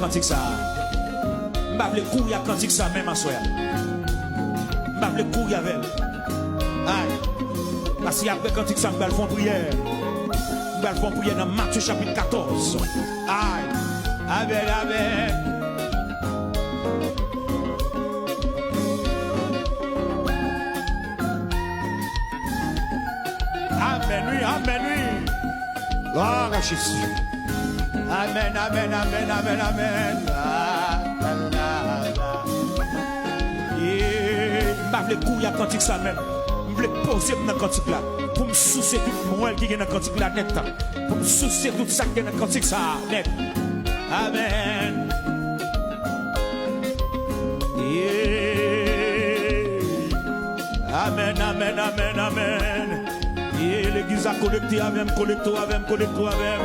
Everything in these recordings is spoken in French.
cantique ça. M'bavle courir cantique ça même à soir. M'bavle courir avec. Aïe. Parce qu'après cantique ça, m'bavle font prière. M'bavle font prière dans Matthieu chapitre 14. Aïe. Amen, amen. Amen, oui, amen, oui. Gloire à Jésus. Amen, amen, amen, amen, amen. Je vais courir à cantique ça même. Je vais poser dans le cantique là. Pour me soucier tout le monde qui est dans le cantique là net. Pour me soucier tout ça qui est dans le cantique ça net. Amen. Amen, amen, amen, amen. L'église a collecté avec, collecté avec, collecté avec.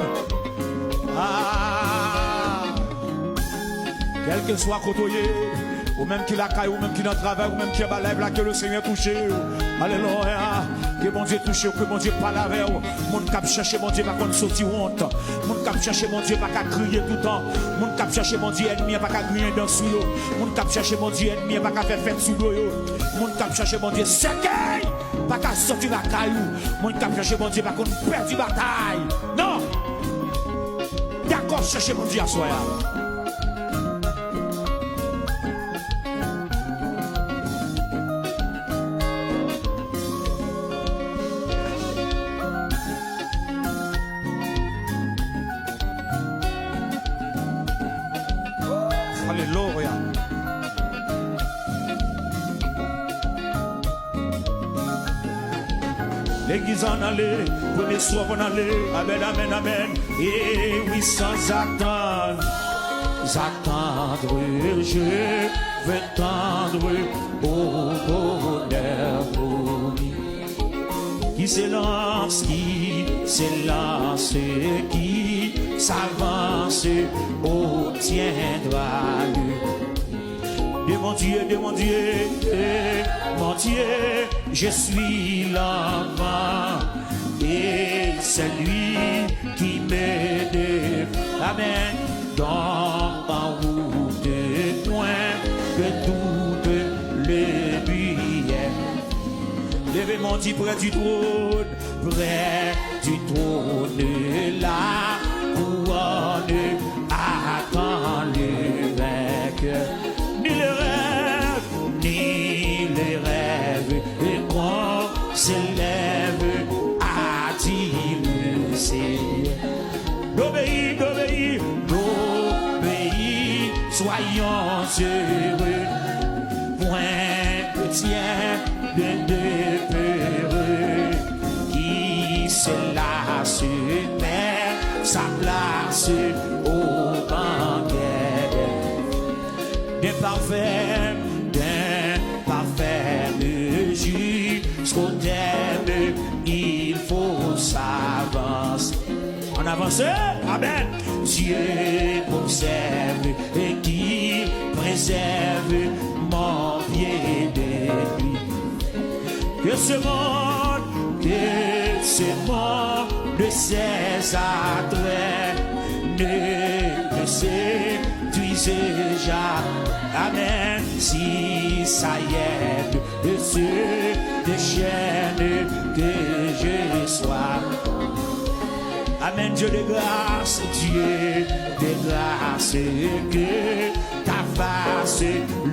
Ah, quel que soit côté, ou même qui la caille, ou même qui dans le travail, ou même qui est à là, que le Seigneur touche. Alléluia. Que mon Dieu touche, que mon Dieu parle avec vous. Mon cap chercher mon Dieu, pas qu'on sorti honte. Mon cap chercher mon Dieu, pas qu'à crier tout le temps. Mon cap chercher mon Dieu, ennemi, pas qu'à crier dans sous l'eau. Mon cap chercher mon Dieu, ennemi, pas qu'à faire fête sous l'eau. Mon cap chercher mon Dieu, c'est pas qu'à sortir la caillou. Mon cap chercher mon Dieu, pas qu'on perd du bataille. Non! D'accord, chercher mon Dieu à soi. Alléluia. L'église en allait, premier soir en allait, amen, amen, amen. Et oui, sans attendre, je vais tendre au bonheur promis. Qui s'élance, qui s'avance, obtiendra le. De mon Dieu, mon Dieu, je suis l'enfant et c'est lui qui m'aide. Amen. Dans ma route, point que toute le billet. Levez mon Dieu près du trône, la couronne attend le vainqueur. Ni les rêves, et qu'on s'élève a-t-il le Seigneur. D'obéir, soyons heureux. Point de tien de peureux qui se lasse, met sa place au banquet. D'un parfait jusqu'au terme, il faut s'avancer. On avance, amen. Dieu conserve et qui préserve mon pied de lui. Que ce monde de ses attraits ne séduise jamais. Amen. Si ça y est de ce déchaîne que je sois. Amen. Dieu de grâce, que ta face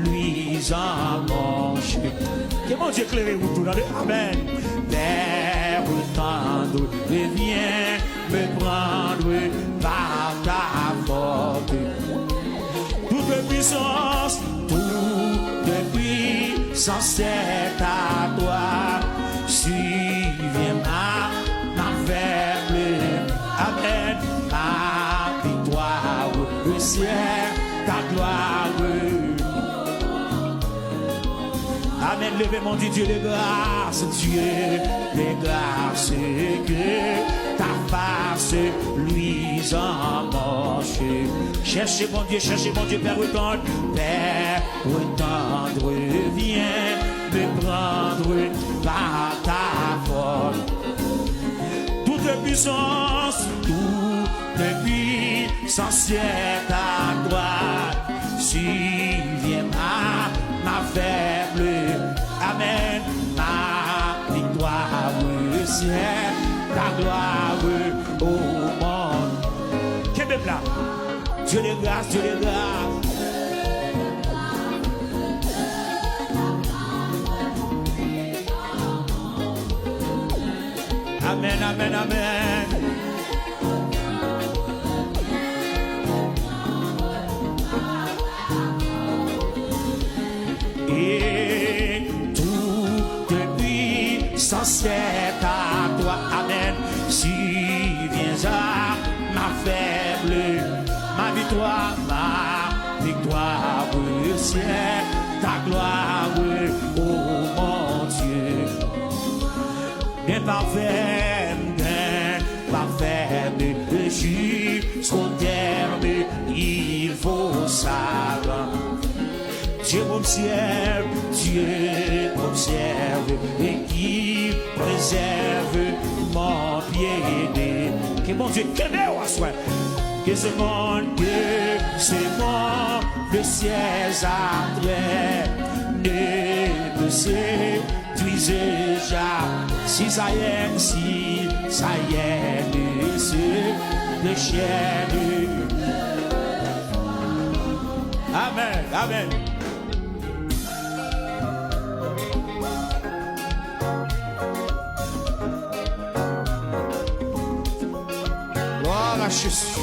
luise en mon chemin. Que mon Dieu éclaire vous tout dans le amen. Père tendre, viens me prendre par ta porte. Toute puissance est à toi. Suivez ma faible. Amen. Ma victoire, le ciel, ta gloire. Amen. Levez mon Dieu de grâce, que ta face luise en moche. Cherchez mon Dieu, Père tendre, viens me prendre par ta force. Toute puissance est à toi. ciel, ta gloire au monde. Qu'est-ce que là? Dieu de grâce, Dieu de grâce. Amen, amen, amen. Et toute puissance est à toi, amen. Si viens à ma faible, ma victoire, au ciel, ta gloire, oh mon Dieu. Bien parfait, jusqu'au terme, il faut savoir. Dieu m'observe et qui préserve mon pied. Que mon Dieu, que ce monde, le ciel à trait ne me séduise jamais. Si ça y est, le chien. Amen, amen. Gloire à Jésus.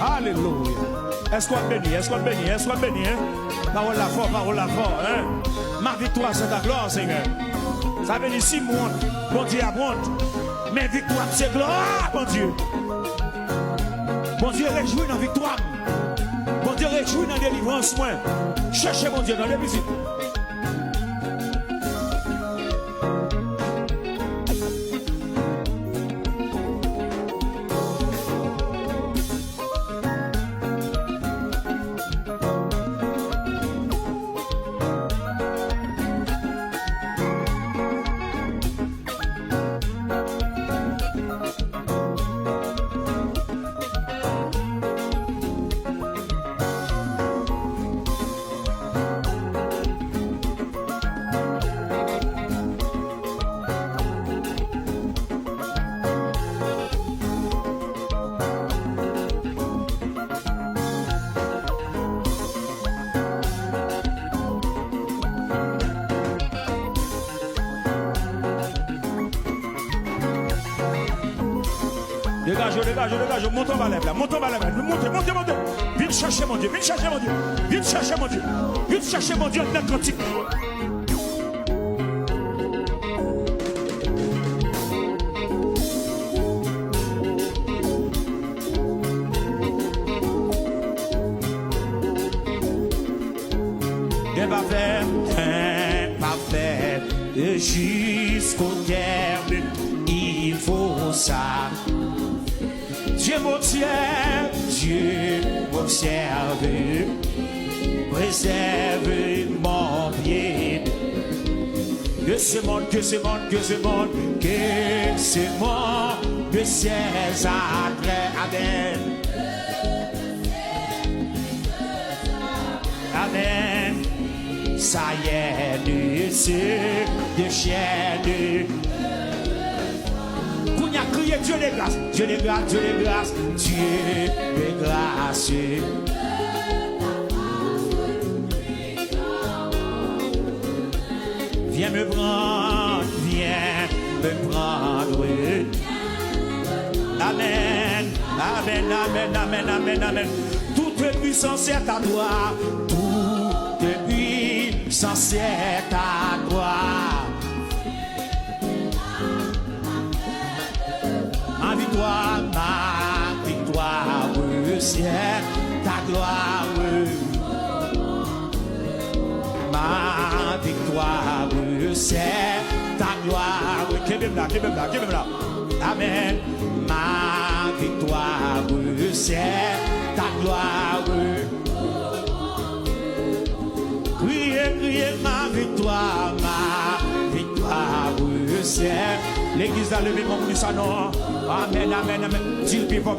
Alléluia. Est-ce qu'on bénit? Est-ce qu'on bénit? Est-ce qu'on bénit? Parole la fort, hein? Ma victoire, c'est ta gloire, Seigneur. Ça veut dire si monte, bon Dieu abonde. Mais victoire, c'est gloire, mon Dieu. Bon Dieu réjouit dans la victoire. Bon Dieu réjouit dans la délivrance. Cherchez mon Dieu dans les visites. Dégage, montons ma lèvre là, montez. Viens chercher mon Dieu, viens chercher mon Dieu, notre cantique. Parfait, jusqu'au terme, il faut ça. Dieu m'observe, préserve mon pied. Que ce monde, le ciel sacré, amen. Amen. Ça y est, de chaîne. Crier Dieu de grâce, Dieu de grâce. Viens me prendre. Amen. Toute puissance est à toi, toute puissance est à toi. Ma victoire, ciel, ta gloire. Ma victoire, c'est ta gloire. Give him là. Amen. Ma victoire, c'est ta gloire. Criez, ma victoire, c'est l'église a levé mon ça non. Amen. Dis le plus fort,